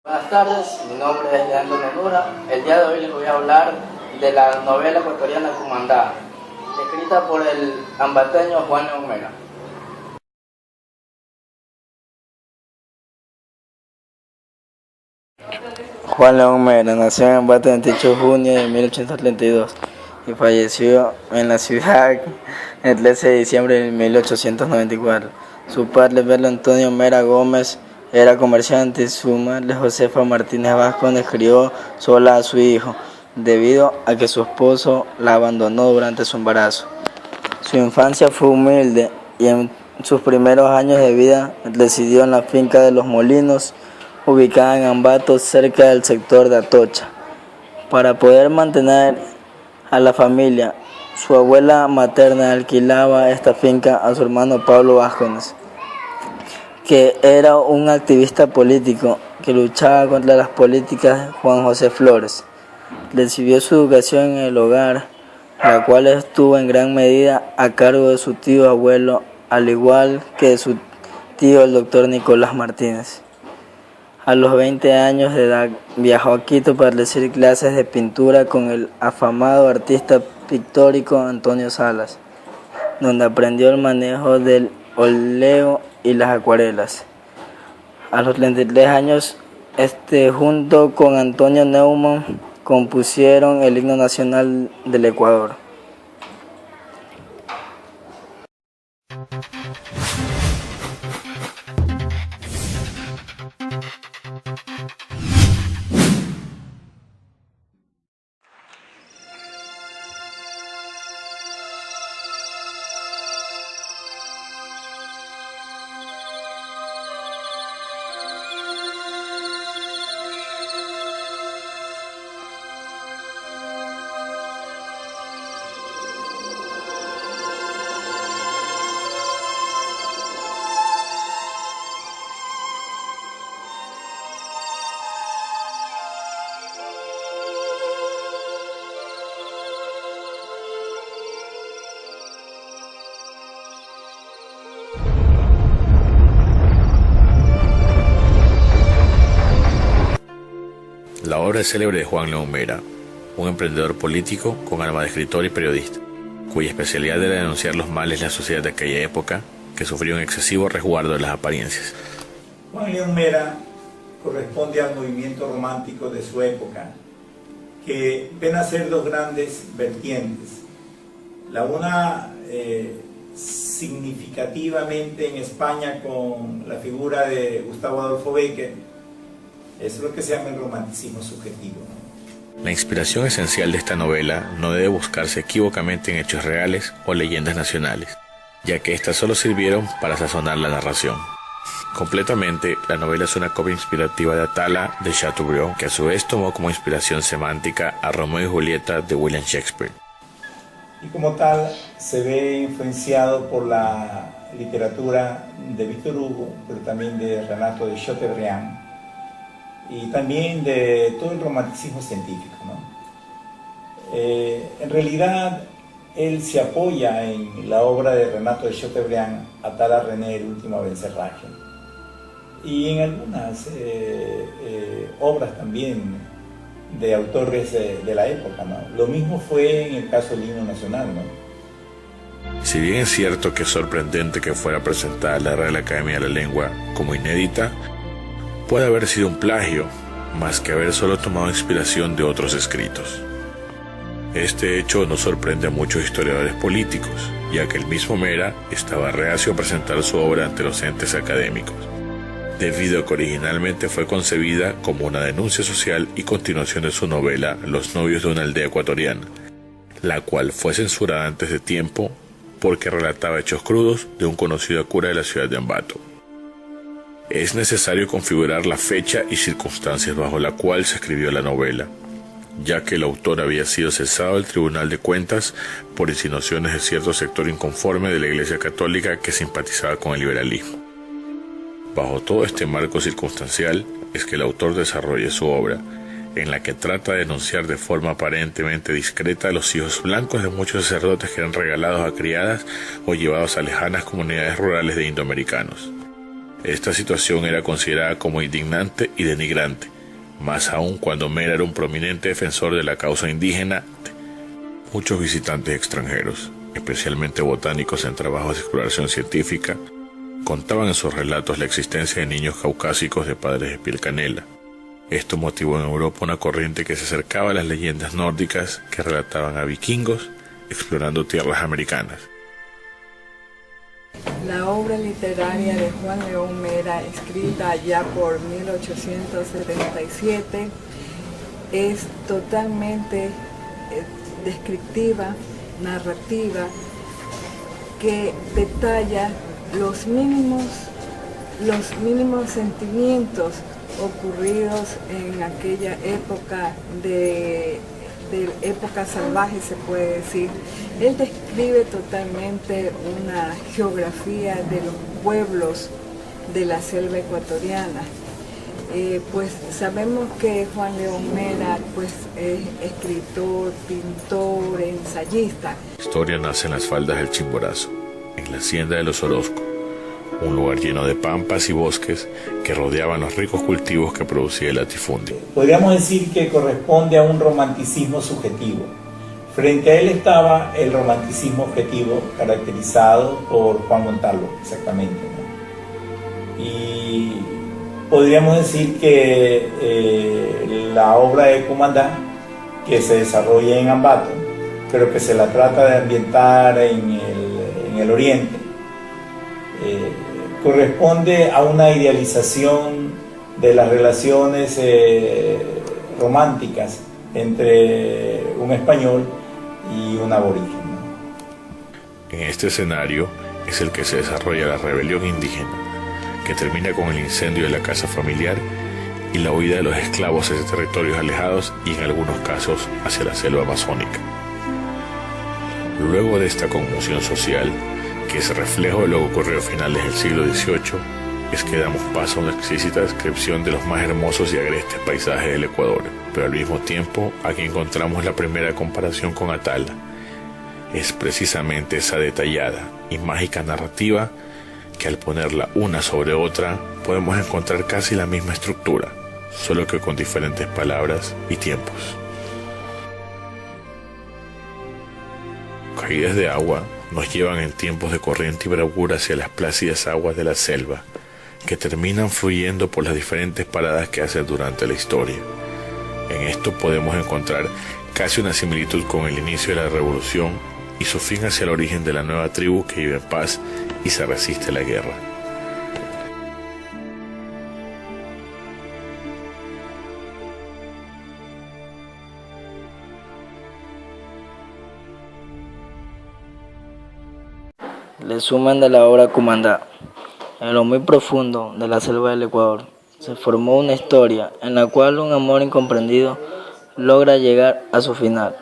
Buenas tardes, mi nombre es Leandro Menura. El día de hoy les voy a hablar de la novela ecuatoriana Cumandá, escrita por el ambateño Juan León Mera. Juan León Mera nació en Ambato el 28 de junio de 1832 y falleció en la ciudad el 13 de diciembre de 1894. Su padre, Pedro Antonio Mera Gómez, era comerciante y su madre, Josefa Martínez Vázquez, crió sola a su hijo, debido a que su esposo la abandonó durante su embarazo. Su infancia fue humilde y en sus primeros años de vida residió en la finca de Los Molinos, ubicada en Ambato, cerca del sector de Atocha. Para poder mantener a la familia, su abuela materna alquilaba esta finca a su hermano Pablo Vázquez, que era un activista político que luchaba contra las políticas de Juan José Flores. Recibió su educación en el hogar, la cual estuvo en gran medida a cargo de su tío abuelo, al igual que de su tío el doctor Nicolás Martínez. A los 20 años de edad viajó a Quito para recibir clases de pintura con el afamado artista pictórico Antonio Salas, donde aprendió el manejo del óleo y las acuarelas. A los 33 años, junto con Antonio Neumann, compusieron el himno nacional del Ecuador. La obra es célebre de Juan León Mera, un emprendedor político con alma de escritor y periodista, cuya especialidad era denunciar los males de la sociedad de aquella época, que sufrió un excesivo resguardo de las apariencias. Juan León Mera corresponde al movimiento romántico de su época, que ven a ser dos grandes vertientes. La una significativamente en España con la figura de Gustavo Adolfo Bécquer. Eso es lo que se llama el romanticismo subjetivo. La inspiración esencial de esta novela no debe buscarse equívocamente en hechos reales o leyendas nacionales, ya que éstas solo sirvieron para sazonar la narración. Completamente, la novela es una copia inspirativa de Atala de Chateaubriand, que a su vez tomó como inspiración semántica a Romeo y Julieta de William Shakespeare. Y como tal, se ve influenciado por la literatura de Víctor Hugo, pero también de Renato de Chateaubriand, y también de todo el romanticismo científico, ¿no? En realidad, él se apoya en la obra de Renato de Chateaubriand, Atala René, el último abencerraje, y en algunas obras también de autores de la época, ¿no? Lo mismo fue en el caso del himno nacional, ¿no? Si bien es cierto que es sorprendente que fuera presentada la Real Academia de la Lengua como inédita, puede haber sido un plagio, más que haber solo tomado inspiración de otros escritos. Este hecho no sorprende a muchos historiadores políticos, ya que el mismo Mera estaba reacio a presentar su obra ante los entes académicos, debido a que originalmente fue concebida como una denuncia social y continuación de su novela Los novios de una aldea ecuatoriana, la cual fue censurada antes de tiempo porque relataba hechos crudos de un conocido cura de la ciudad de Ambato. Es necesario configurar la fecha y circunstancias bajo la cual se escribió la novela, ya que el autor había sido cesado del Tribunal de Cuentas por insinuaciones de cierto sector inconforme de la Iglesia Católica que simpatizaba con el liberalismo. Bajo todo este marco circunstancial es que el autor desarrolla su obra, en la que trata de denunciar de forma aparentemente discreta a los hijos blancos de muchos sacerdotes que eran regalados a criadas o llevados a lejanas comunidades rurales de indoamericanos. Esta situación era considerada como indignante y denigrante, más aún cuando Mera era un prominente defensor de la causa indígena. Muchos visitantes extranjeros, especialmente botánicos en trabajos de exploración científica, contaban en sus relatos la existencia de niños caucásicos de padres de piel canela. Esto motivó en Europa una corriente que se acercaba a las leyendas nórdicas que relataban a vikingos explorando tierras americanas. La obra literaria de Juan León Mera, escrita ya por 1877, es totalmente descriptiva, narrativa, que detalla los mínimos sentimientos ocurridos en aquella época de época salvaje, se puede decir. Él describe totalmente una geografía de los pueblos de la selva ecuatoriana. Pues sabemos que Juan León Mera pues, es escritor, pintor, ensayista. La historia nace en las faldas del Chimborazo, en la hacienda de los Orozco, un lugar lleno de pampas y bosques que rodeaban los ricos cultivos que producía el latifundio. Podríamos decir que corresponde a un romanticismo subjetivo. Frente a él estaba el romanticismo objetivo, caracterizado por Juan Montalvo, exactamente, ¿no? Y podríamos decir que la obra de Cumandá, que se desarrolla en Ambato, pero que se la trata de ambientar en el oriente, corresponde a una idealización de las relaciones románticas entre un español y un aborigen. En este escenario es el que se desarrolla la rebelión indígena, que termina con el incendio de la casa familiar y la huida de los esclavos hacia territorios alejados y en algunos casos hacia la selva amazónica. Luego de esta conmoción social, que es reflejo de lo que ocurrió a finales del siglo XVIII, es que damos paso a una exquisita descripción de los más hermosos y agrestes paisajes del Ecuador, pero al mismo tiempo aquí encontramos la primera comparación con Atala. Es precisamente esa detallada y mágica narrativa que al ponerla una sobre otra podemos encontrar casi la misma estructura, solo que con diferentes palabras y tiempos. Caídas de agua nos llevan en tiempos de corriente y bravura hacia las plácidas aguas de la selva, que terminan fluyendo por las diferentes paradas que hacen durante la historia. En esto podemos encontrar casi una similitud con el inicio de la revolución y su fin hacia el origen de la nueva tribu que vive en paz y se resiste a la guerra. Resumen de la obra Cumandá. En lo muy profundo de la selva del Ecuador se formó una historia en la cual un amor incomprendido logra llegar a su final.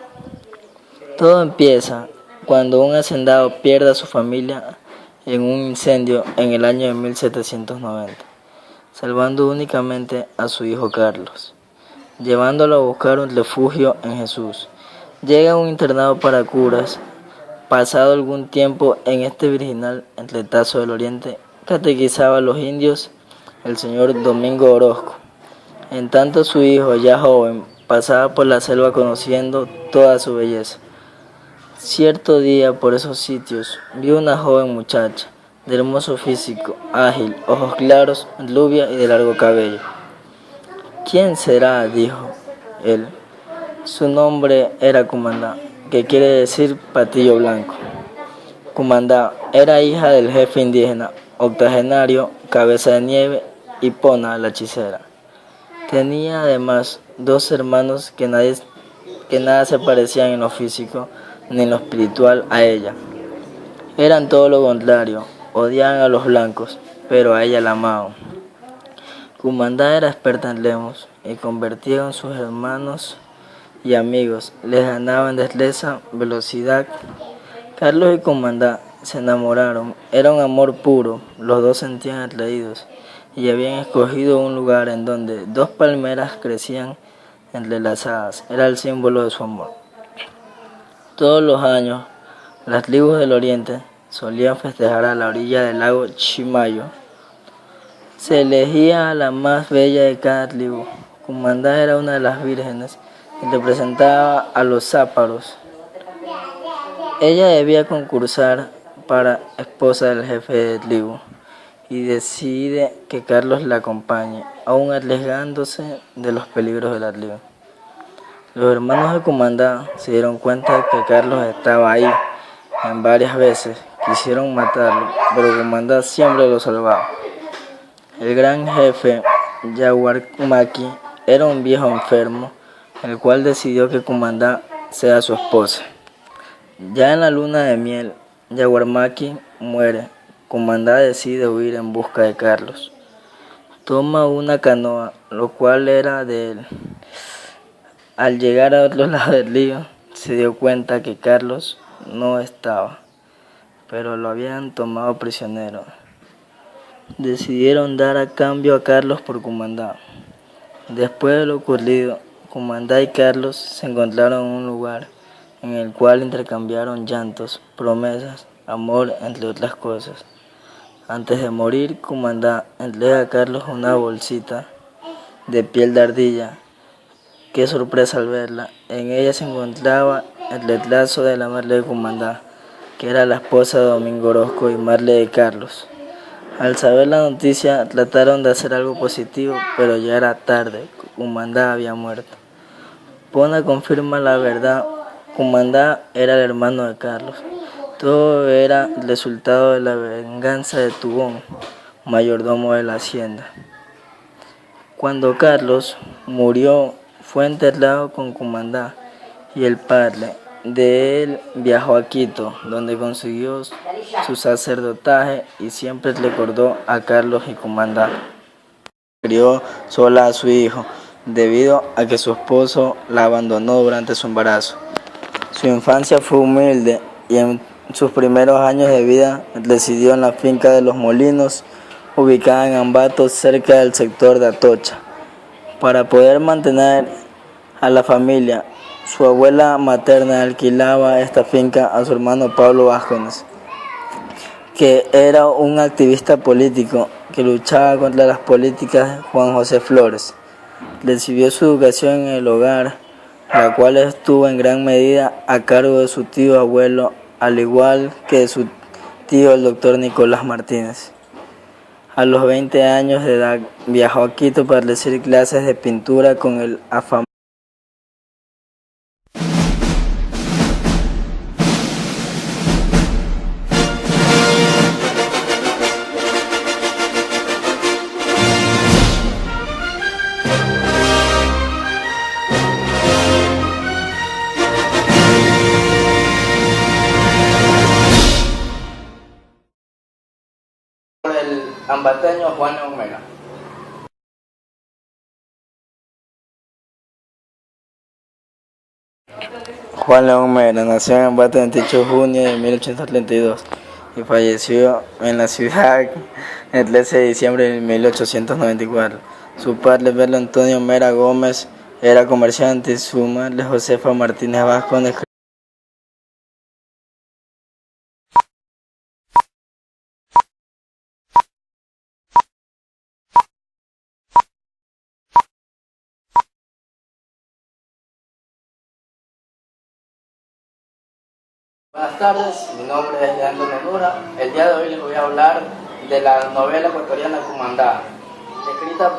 Todo empieza cuando un hacendado pierde a su familia en un incendio en el año de 1790, salvando únicamente a su hijo Carlos, llevándolo a buscar un refugio en Jesús. Llega a un internado para curas. Pasado algún tiempo en este virginal entretazo del oriente, catequizaba a los indios el señor Domingo Orozco. En tanto su hijo, ya joven, pasaba por la selva conociendo toda su belleza. Cierto día por esos sitios vio una joven muchacha, de hermoso físico, ágil, ojos claros, rubia y de largo cabello. ¿Quién será?, dijo él. Su nombre era Cumandá, que quiere decir patillo blanco. Cumandá era hija del jefe indígena, octogenario, Cabeza de Nieve y Pona, la hechicera. Tenía además dos hermanos que nada se parecían en lo físico ni en lo espiritual a ella. Eran todo lo contrario, odiaban a los blancos, pero a ella la amaban. Cumandá era experta en lemos y convertía en sus hermanos y amigos, les ganaban destreza, velocidad. Carlos y Cumandá se enamoraron, era un amor puro, los dos sentían atraídos y habían escogido un lugar en donde dos palmeras crecían entrelazadas, era el símbolo de su amor. Todos los años, las tribus del oriente solían festejar a la orilla del lago Chimayo, Se elegía a la más bella de cada tribu. Cumandá era una de las vírgenes y representaba a los záparos. Ella debía concursar para esposa del jefe de tribu y decide que Carlos la acompañe, aún arriesgándose de los peligros de la tribu. Los hermanos de Cumandá se dieron cuenta de que Carlos estaba ahí en varias veces. Quisieron matarlo, pero Cumandá siempre lo salvaba. El gran jefe, Yaguarmaqui, era un viejo enfermo, el cual decidió que Cumandá sea su esposa. Ya en la luna de miel, Yaguarmaqui muere. Cumandá decide huir en busca de Carlos. Toma una canoa, lo cual era de él. Al llegar a otro lado del río, se dio cuenta que Carlos no estaba, pero lo habían tomado prisionero. Decidieron dar a cambio a Carlos por Cumandá. Después de lo ocurrido, Cumandá y Carlos se encontraron en un lugar en el cual intercambiaron llantos, promesas, amor, entre otras cosas. Antes de morir, Cumandá entrega a Carlos una bolsita de piel de ardilla. Qué sorpresa al verla. En ella se encontraba el retrato de la madre de Cumandá, que era la esposa de Domingo Orozco y madre de Carlos. Al saber la noticia, trataron de hacer algo positivo, pero ya era tarde. Cumandá había muerto. Pona confirma la verdad. Cumandá era el hermano de Carlos. Todo era el resultado de la venganza de Tubón, mayordomo de la hacienda. Cuando Carlos murió, fue enterrado con Cumandá y el padre de él viajó a Quito, donde consiguió su sacerdotaje y siempre recordó a Carlos y Cumandá. Crió sola a su hijo, debido a que su esposo la abandonó durante su embarazo. Su infancia fue humilde y en sus primeros años de vida residió en la finca de Los Molinos, ubicada en Ambato, cerca del sector de Atocha. Para poder mantener a la familia, su abuela materna alquilaba esta finca a su hermano Pablo Vázquez, que era un activista político que luchaba contra las políticas de Juan José Flores. Recibió su educación en el hogar, la cual estuvo en gran medida a cargo de su tío abuelo, al igual que de su tío el doctor Nicolás Martínez. A los 20 años de edad viajó a Quito para recibir clases de pintura con el afamado el ambateño Juan León Mera. Juan León Mera nació en Ambato el 28 de junio de 1832 y falleció en la ciudad el 13 de diciembre de 1894. Su padre, Pedro Antonio Mera Gómez, era comerciante y su madre, Josefa Martínez Vázquez, Buenas tardes, mi nombre es Leandro Menura. El día de hoy les voy a hablar de la novela ecuatoriana Cumandá, escrita por